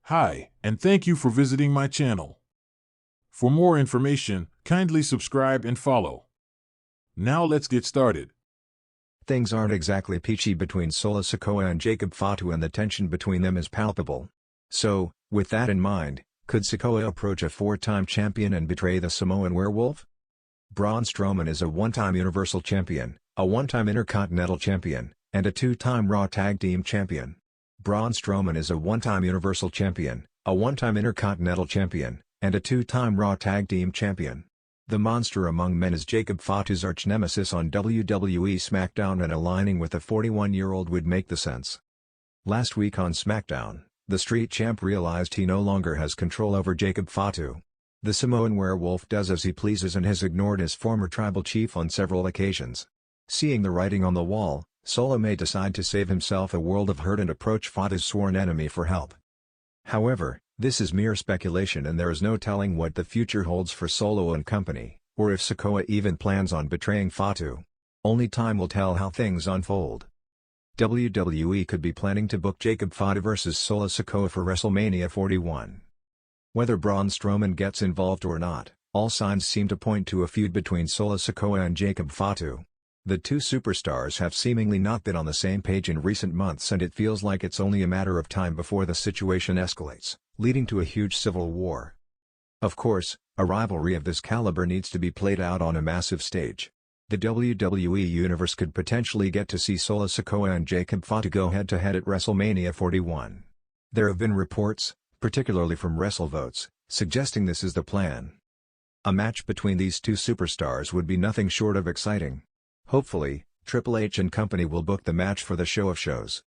Hi, and thank you for visiting my channel. For more information, kindly subscribe and follow. Now let's get started. Things aren't exactly peachy between Solo Sikoa and Jacob Fatu, and the tension between them is palpable. So, with that in mind, could Sikoa approach a four-time champion and betray the Samoan werewolf? Braun Strowman is a one-time Universal Champion, a one-time Intercontinental Champion, and a two-time Raw Tag Team Champion. Braun Strowman is a one-time Universal Champion, a one-time Intercontinental Champion, and a two-time Raw Tag Team Champion. The monster among men is Jacob Fatu's arch-nemesis on WWE SmackDown, and aligning with the 41-year-old would make the sense. Last week on SmackDown, the Street Champ realized he no longer has control over Jacob Fatu. The Samoan werewolf does as he pleases and has ignored his former tribal chief on several occasions. Seeing the writing on the wall, Solo may decide to save himself a world of hurt and approach Fatu's sworn enemy for help. However, this is mere speculation, and there is no telling what the future holds for Solo and company, or if Sikoa even plans on betraying Fatu. Only time will tell how things unfold. WWE could be planning to book Jacob Fatu vs Solo Sikoa for WrestleMania 41. Whether Braun Strowman gets involved or not, all signs seem to point to a feud between Solo Sikoa and Jacob Fatu. The two superstars have seemingly not been on the same page in recent months, and it feels like it's only a matter of time before the situation escalates, leading to a huge civil war. Of course, a rivalry of this caliber needs to be played out on a massive stage. The WWE Universe could potentially get to see Solo Sikoa and Jacob Fatu go head-to-head at WrestleMania 41. There have been reports, particularly from WrestleVotes, suggesting this is the plan. A match between these two superstars would be nothing short of exciting. Hopefully, Triple H and company will book the match for the show of shows.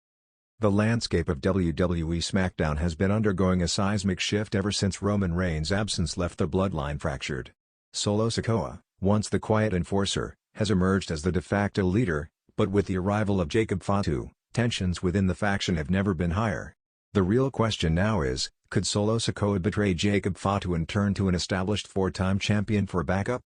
The landscape of WWE SmackDown has been undergoing a seismic shift ever since Roman Reigns' absence left the bloodline fractured. Solo Sikoa, once the quiet enforcer, has emerged as the de facto leader, but with the arrival of Jacob Fatu, tensions within the faction have never been higher. The real question now is, could Solo Sikoa betray Jacob Fatu and turn to an established four-time champion for backup?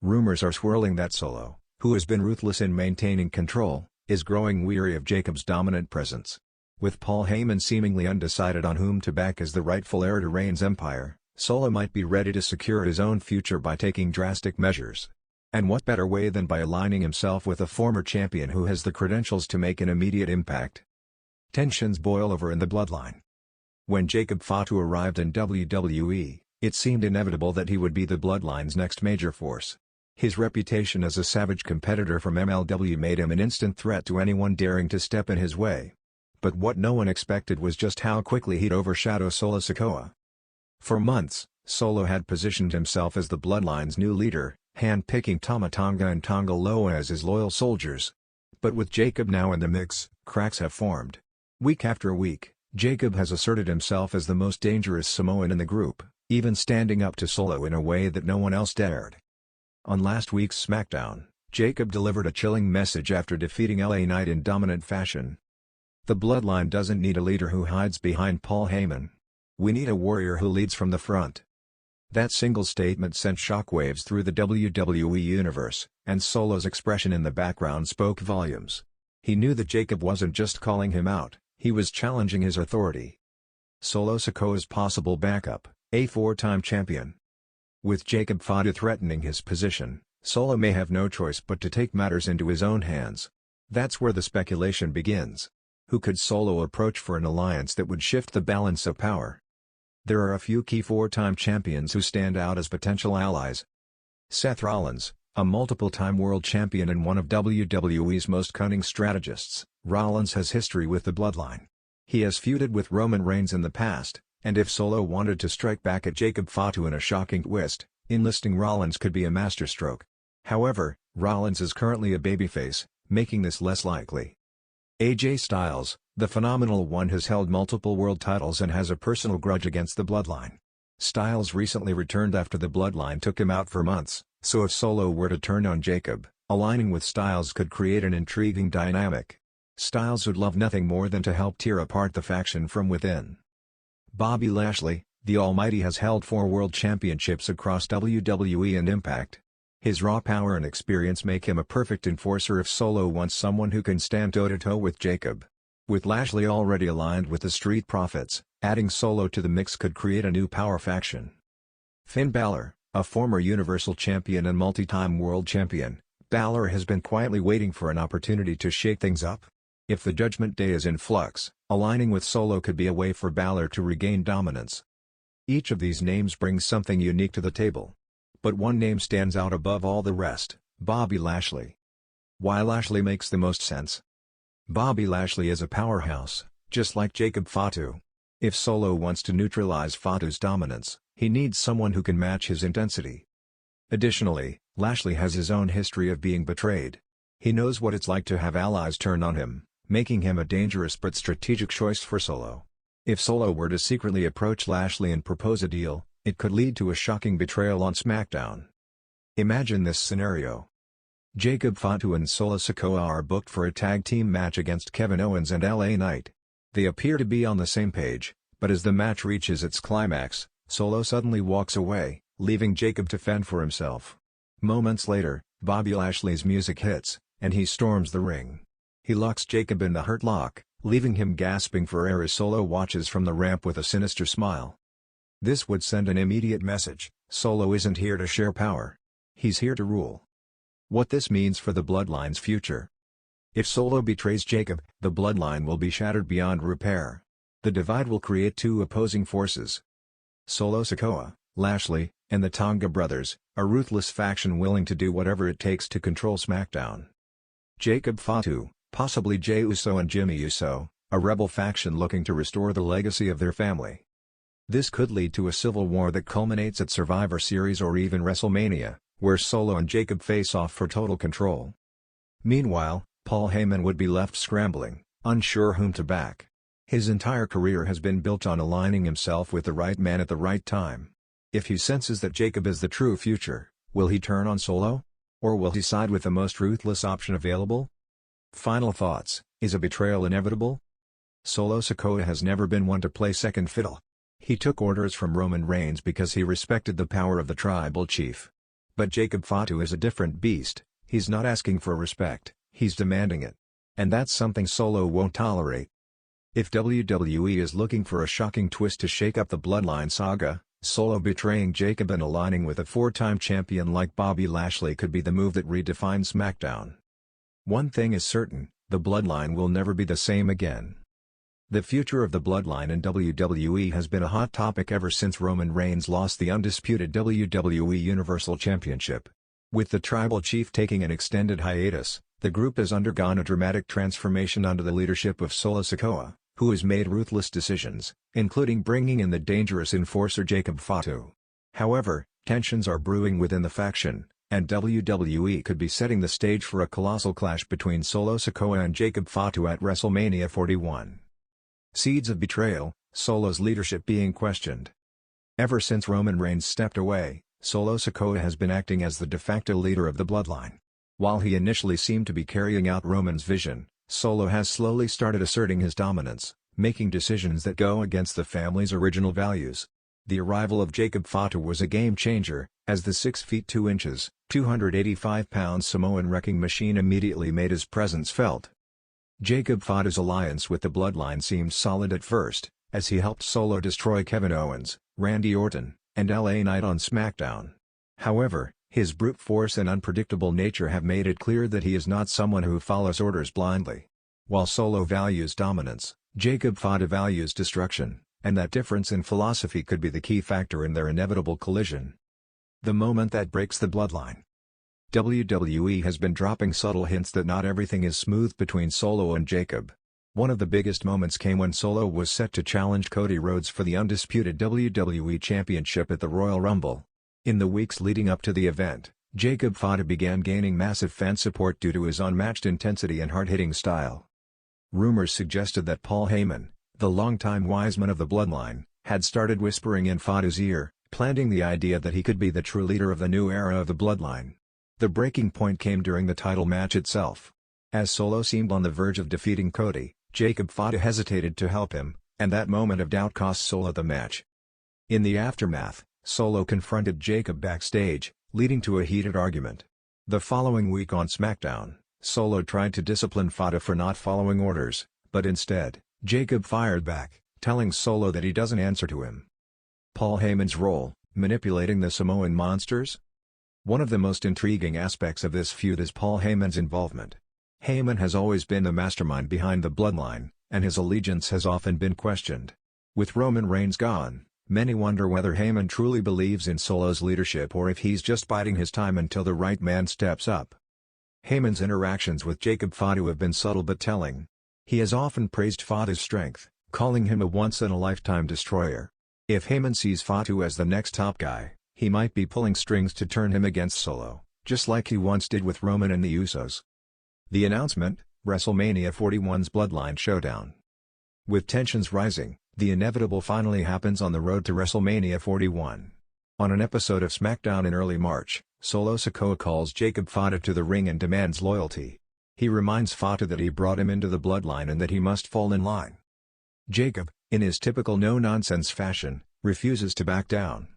Rumors are swirling that Solo, who has been ruthless in maintaining control, is growing weary of Jacob's dominant presence. With Paul Heyman seemingly undecided on whom to back as the rightful heir to Reigns' empire, Solo might be ready to secure his own future by taking drastic measures. And what better way than by aligning himself with a former champion who has the credentials to make an immediate impact? Tensions boil over in the bloodline. When Jacob Fatu arrived in WWE, it seemed inevitable that he would be the bloodline's next major force. His reputation as a savage competitor from MLW made him an instant threat to anyone daring to step in his way. But what no one expected was just how quickly he'd overshadow Solo Sikoa. For months, Solo had positioned himself as the bloodline's new leader, hand-picking Tama Tonga and Tonga Loa as his loyal soldiers. But with Jacob now in the mix, cracks have formed. Week after week, Jacob has asserted himself as the most dangerous Samoan in the group, even standing up to Solo in a way that no one else dared. On last week's SmackDown, Jacob delivered a chilling message after defeating LA Knight in dominant fashion. The bloodline doesn't need a leader who hides behind Paul Heyman. We need a warrior who leads from the front. That single statement sent shockwaves through the WWE Universe, and Solo's expression in the background spoke volumes. He knew that Jacob wasn't just calling him out, he was challenging his authority. Solo Sikoa's possible backup, a four-time champion. With Jacob Fatu threatening his position, Solo may have no choice but to take matters into his own hands. That's where the speculation begins. Who could Solo approach for an alliance that would shift the balance of power? There are a few key four-time champions who stand out as potential allies. Seth Rollins, a multiple-time world champion and one of WWE's most cunning strategists, Rollins has history with the bloodline. He has feuded with Roman Reigns in the past, and if Solo wanted to strike back at Jacob Fatu in a shocking twist, enlisting Rollins could be a masterstroke. However, Rollins is currently a babyface, making this less likely. AJ Styles, the phenomenal one, has held multiple world titles and has a personal grudge against the bloodline. Styles recently returned after the bloodline took him out for months, so if Solo were to turn on Jacob, aligning with Styles could create an intriguing dynamic. Styles would love nothing more than to help tear apart the faction from within. Bobby Lashley, the Almighty, has held 4 world championships across WWE and Impact. His raw power and experience make him a perfect enforcer if Solo wants someone who can stand toe-to-toe with Jacob. With Lashley already aligned with the Street Profits, Adding Solo to the mix could create a new power faction. Finn Balor, a former Universal Champion and multi-time World Champion, Balor has been quietly waiting for an opportunity to shake things up. If the Judgment Day is in flux, aligning with Solo could be a way for Balor to regain dominance. Each of these names brings something unique to the table. But one name stands out above all the rest: Bobby Lashley. Why Lashley makes the most sense? Bobby Lashley is a powerhouse, just like Jacob Fatu. If Solo wants to neutralize Fatu's dominance, he needs someone who can match his intensity. Additionally, Lashley has his own history of being betrayed. He knows what it's like to have allies turn on him, making him a dangerous but strategic choice for Solo. If Solo were to secretly approach Lashley and propose a deal, it could lead to a shocking betrayal on SmackDown. Imagine this scenario. Jacob Fatu and Solo Sikoa are booked for a tag team match against Kevin Owens and LA Knight. They appear to be on the same page, but as the match reaches its climax, Solo suddenly walks away, leaving Jacob to fend for himself. Moments later, Bobby Lashley's music hits, and he storms the ring. He locks Jacob in the Hurt Lock, leaving him gasping for air as Solo watches from the ramp with a sinister smile. This would send an immediate message: Solo isn't here to share power. He's here to rule. What this means for the Bloodline's future. If Solo betrays Jacob, the Bloodline will be shattered beyond repair. The divide will create two opposing forces. Solo Sikoa, Lashley, and the Tonga brothers, a ruthless faction willing to do whatever it takes to control SmackDown. Jacob Fatu, possibly Jey Uso and Jimmy Uso, a rebel faction looking to restore the legacy of their family. This could lead to a civil war that culminates at Survivor Series or even WrestleMania, where Solo and Jacob face off for total control. Meanwhile, Paul Heyman would be left scrambling, unsure whom to back. His entire career has been built on aligning himself with the right man at the right time. If he senses that Jacob is the true future, will he turn on Solo? Or will he side with the most ruthless option available? Final thoughts: is a betrayal inevitable? Solo Sikoa has never been one to play second fiddle. He took orders from Roman Reigns because he respected the power of the tribal chief. But Jacob Fatu is a different beast. He's not asking for respect, he's demanding it. And that's something Solo won't tolerate. If WWE is looking for a shocking twist to shake up the Bloodline saga, Solo betraying Jacob and aligning with a four-time champion like Bobby Lashley could be the move that redefines SmackDown. One thing is certain: the Bloodline will never be the same again. The future of the Bloodline in WWE has been a hot topic ever since Roman Reigns lost the undisputed WWE Universal Championship. With the tribal chief taking an extended hiatus, the group has undergone a dramatic transformation under the leadership of Solo Sikoa, who has made ruthless decisions, including bringing in the dangerous enforcer Jacob Fatu. However, tensions are brewing within the faction, and WWE could be setting the stage for a colossal clash between Solo Sikoa and Jacob Fatu at WrestleMania 41. Seeds of betrayal: Solo's leadership being questioned. Ever since Roman Reigns stepped away, Solo Sikoa has been acting as the de facto leader of the Bloodline. While he initially seemed to be carrying out Roman's vision, Solo has slowly started asserting his dominance, making decisions that go against the family's original values. The arrival of Jacob Fatu was a game-changer, as the 6 feet 2 inches, 285-pound Samoan wrecking machine immediately made his presence felt. Jacob Fatu's alliance with the Bloodline seemed solid at first, as he helped Solo destroy Kevin Owens, Randy Orton, and LA Knight on SmackDown. However, his brute force and unpredictable nature have made it clear that he is not someone who follows orders blindly. While Solo values dominance, Jacob Fatu values destruction, and that difference in philosophy could be the key factor in their inevitable collision. The moment that breaks the Bloodline. WWE has been dropping subtle hints that not everything is smooth between Solo and Jacob. One of the biggest moments came when Solo was set to challenge Cody Rhodes for the undisputed WWE Championship at the Royal Rumble. In the weeks leading up to the event, Jacob Fatu began gaining massive fan support due to his unmatched intensity and hard-hitting style. Rumors suggested that Paul Heyman, the longtime wise man of the Bloodline, had started whispering in Fatu's ear, planting the idea that he could be the true leader of the new era of the Bloodline. The breaking point came during the title match itself. As Solo seemed on the verge of defeating Cody, Jacob Fatu hesitated to help him, and that moment of doubt cost Solo the match. In the aftermath, Solo confronted Jacob backstage, leading to a heated argument. The following week on SmackDown, Solo tried to discipline Fatu for not following orders, but instead, Jacob fired back, telling Solo that he doesn't answer to him. Paul Heyman's role, manipulating the Samoan monsters? One of the most intriguing aspects of this feud is Paul Heyman's involvement. Heyman has always been the mastermind behind the bloodline, and his allegiance has often been questioned. With Roman Reigns gone, many wonder whether Heyman truly believes in Solo's leadership or if he's just biding his time until the right man steps up. Heyman's interactions with Jacob Fatu have been subtle but telling. He has often praised Fatu's strength, calling him a once-in-a-lifetime destroyer. If Heyman sees Fatu as the next top guy, he might be pulling strings to turn him against Solo, just like he once did with Roman and the Usos. The announcement, WrestleMania 41's Bloodline Showdown. With tensions rising, the inevitable finally happens on the road to WrestleMania 41. On an episode of SmackDown in early March, Solo Sikoa calls Jacob Fatu to the ring and demands loyalty. He reminds Fatu that he brought him into the bloodline and that he must fall in line. Jacob, in his typical no-nonsense fashion, refuses to back down.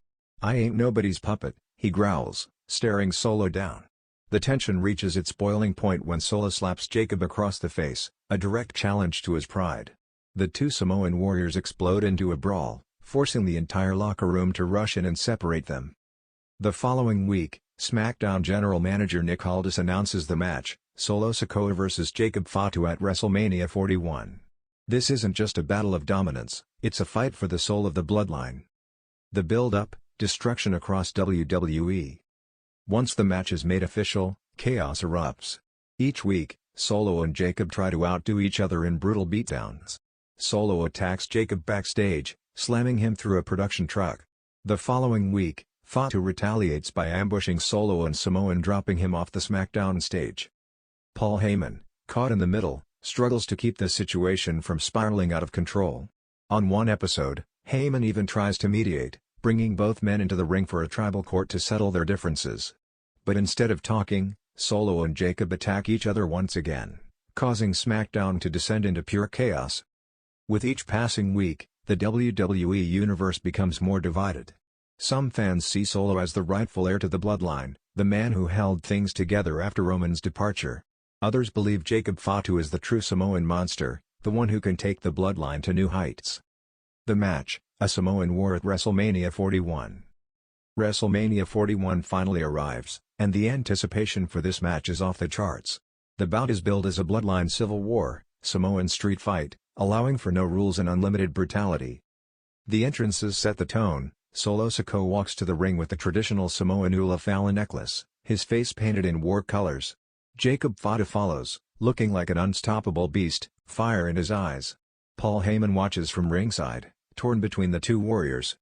"I ain't nobody's puppet," he growls, staring Solo down. The tension reaches its boiling point when Solo slaps Jacob across the face, a direct challenge to his pride. The two Samoan warriors explode into a brawl, forcing the entire locker room to rush in and separate them. The following week, SmackDown General Manager Nick Aldis announces the match, Solo Sikoa vs Jacob Fatu at WrestleMania 41. This isn't just a battle of dominance, it's a fight for the soul of the bloodline. The build-up, destruction across WWE. Once the match is made official, chaos erupts. Each week, Solo and Jacob try to outdo each other in brutal beatdowns. Solo attacks Jacob backstage, slamming him through a production truck. The following week, Fatu retaliates by ambushing Solo and Samoan, dropping him off the SmackDown stage. Paul Heyman, caught in the middle, struggles to keep the situation from spiraling out of control. On one episode, Heyman even tries to mediate, bringing both men into the ring for a tribal court to settle their differences. But instead of talking, Solo and Jacob attack each other once again, causing SmackDown to descend into pure chaos. With each passing week, the WWE universe becomes more divided. Some fans see Solo as the rightful heir to the bloodline, the man who held things together after Roman's departure. Others believe Jacob Fatu is the true Samoan monster, the one who can take the bloodline to new heights. The match, a Samoan war at WrestleMania 41. WrestleMania 41 finally arrives, and the anticipation for this match is off the charts. The bout is billed as a bloodline civil war, Samoan street fight, allowing for no rules and unlimited brutality. The entrances set the tone. Solo Sikoa walks to the ring with the traditional Samoan ula fala necklace, his face painted in war colors. Jacob Fatu follows, looking like an unstoppable beast, fire in his eyes. Paul Heyman watches from ringside, torn between the two warriors.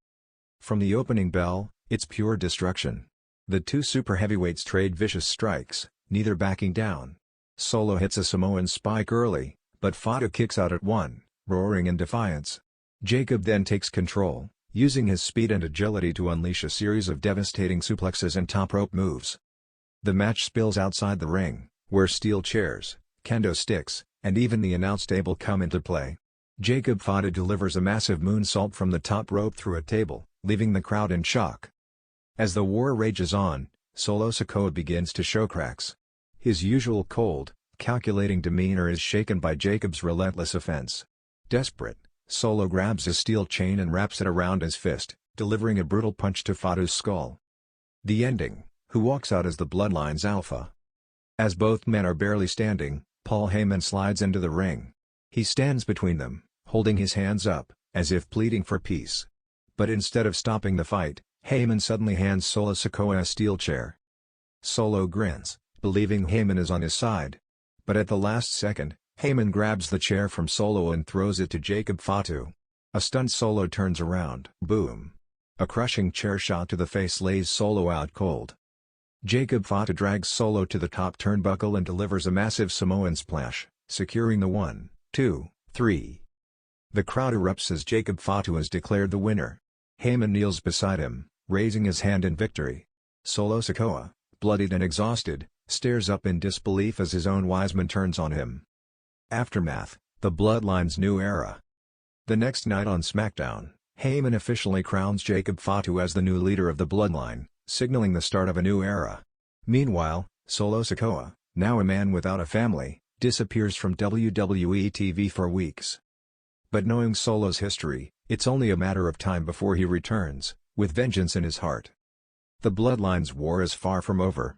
From the opening bell, it's pure destruction. The two super heavyweights trade vicious strikes, neither backing down. Solo hits a Samoan spike early, but Fatu kicks out at one, roaring in defiance. Jacob then takes control, using his speed and agility to unleash a series of devastating suplexes and top rope moves. The match spills outside the ring, where steel chairs, kendo sticks, and even the announce table come into play. Jacob Fatu delivers a massive moonsault from the top rope through a table, leaving the crowd in shock. As the war rages on, Solo Sikoa begins to show cracks. His usual cold, calculating demeanor is shaken by Jacob's relentless offense. Desperate, Solo grabs his steel chain and wraps it around his fist, delivering a brutal punch to Fatu's skull. The ending, who walks out as the bloodline's alpha. As both men are barely standing, Paul Heyman slides into the ring. He stands between them, holding his hands up, as if pleading for peace. But instead of stopping the fight, Heyman suddenly hands Solo Sikoa a steel chair. Solo grins, believing Heyman is on his side. But at the last second, Heyman grabs the chair from Solo and throws it to Jacob Fatu. A stunned Solo turns around. Boom! A crushing chair shot to the face lays Solo out cold. Jacob Fatu drags Solo to the top turnbuckle and delivers a massive Samoan splash, securing the 1, 2, 3. The crowd erupts as Jacob Fatu is declared the winner. Heyman kneels beside him, raising his hand in victory. Solo Sikoa, bloodied and exhausted, stares up in disbelief as his own wise man turns on him. Aftermath, the Bloodline's new era. The next night on SmackDown, Heyman officially crowns Jacob Fatu as the new leader of the Bloodline, signaling the start of a new era. Meanwhile, Solo Sikoa, now a man without a family, disappears from WWE TV for weeks. But knowing Solo's history, it's only a matter of time before he returns, with vengeance in his heart. The Bloodlines war is far from over.